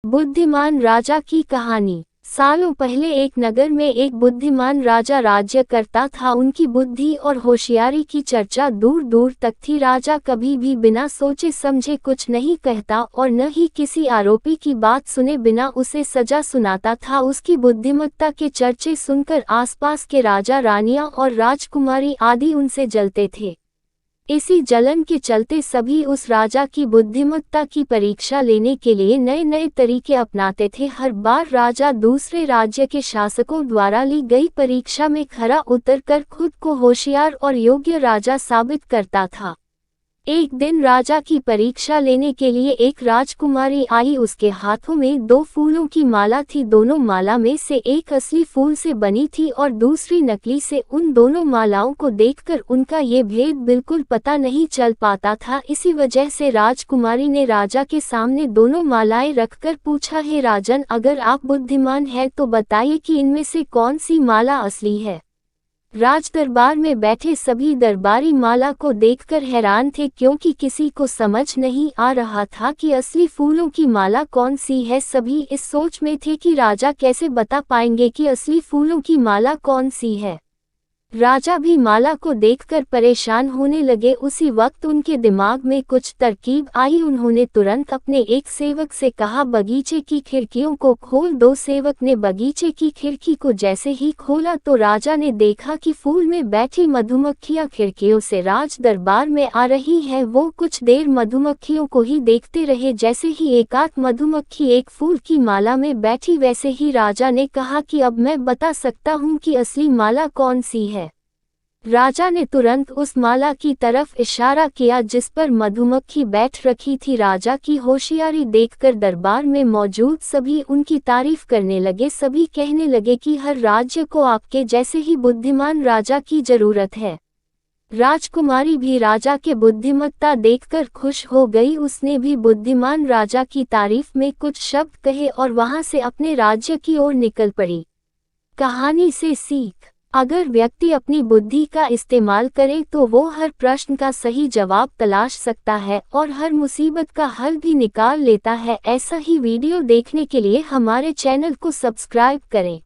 बुद्धिमान राजा की कहानी। सालों पहले एक नगर में एक बुद्धिमान राजा राज्य करता था। उनकी बुद्धि और होशियारी की चर्चा दूर दूर तक थी। राजा कभी भी बिना सोचे समझे कुछ नहीं कहता और न ही किसी आरोपी की बात सुने बिना उसे सजा सुनाता था। उसकी बुद्धिमत्ता के चर्चे सुनकर आसपास के राजा रानियां और राजकुमारी आदि उनसे जलते थे। इसी जलन के चलते सभी उस राजा की बुद्धिमत्ता की परीक्षा लेने के लिए नए नए तरीके अपनाते थे। हर बार राजा दूसरे राज्य के शासकों द्वारा ली गई परीक्षा में खरा उतरकर खुद को होशियार और योग्य राजा साबित करता था। एक दिन राजा की परीक्षा लेने के लिए एक राजकुमारी आई। उसके हाथों में 2 फूलों की माला थी। दोनों माला में से एक असली फूल से बनी थी और दूसरी नकली से। उन दोनों मालाओं को देखकर उनका ये भेद बिल्कुल पता नहीं चल पाता था। इसी वजह से राजकुमारी ने राजा के सामने दोनों मालाएं रखकर पूछा, हे राजन, अगर आप बुद्धिमान हैं तो बताइए कि इनमें से कौन सी माला असली है। राजदरबार में बैठे सभी दरबारी माला को देखकर हैरान थे, क्योंकि किसी को समझ नहीं आ रहा था कि असली फूलों की माला कौन सी है। सभी इस सोच में थे कि राजा कैसे बता पाएंगे कि असली फूलों की माला कौन सी है। राजा भी माला को देखकर परेशान होने लगे। उसी वक्त उनके दिमाग में कुछ तरकीब आई। उन्होंने तुरंत अपने एक सेवक से कहा, बगीचे की खिड़कियों को खोल दो। सेवक ने बगीचे की खिड़की को जैसे ही खोला तो राजा ने देखा कि फूल में बैठी मधुमक्खियां खिड़कियों से राज दरबार में आ रही हैं। वो कुछ देर मधुमक्खियों को ही देखते रहे। जैसे ही एकाध मधुमक्खी एक फूल की माला में बैठी, वैसे ही राजा ने कहा कि अब मैं बता सकता हूँ कि असली माला कौन सी है। राजा ने तुरंत उस माला की तरफ इशारा किया जिस पर मधुमक्खी बैठ रखी थी। राजा की होशियारी देखकर दरबार में मौजूद सभी उनकी तारीफ करने लगे। सभी कहने लगे कि हर राज्य को आपके जैसे ही बुद्धिमान राजा की जरूरत है। राजकुमारी भी राजा के बुद्धिमत्ता देखकर खुश हो गई। उसने भी बुद्धिमान राजा की तारीफ में कुछ शब्द कहे और वहां से अपने राज्य की ओर निकल पड़ी। कहानी से सीख। अगर व्यक्ति अपनी बुद्धि का इस्तेमाल करे तो वो हर प्रश्न का सही जवाब तलाश सकता है और हर मुसीबत का हल भी निकाल लेता है। ऐसा ही वीडियो देखने के लिए हमारे चैनल को सब्सक्राइब करें।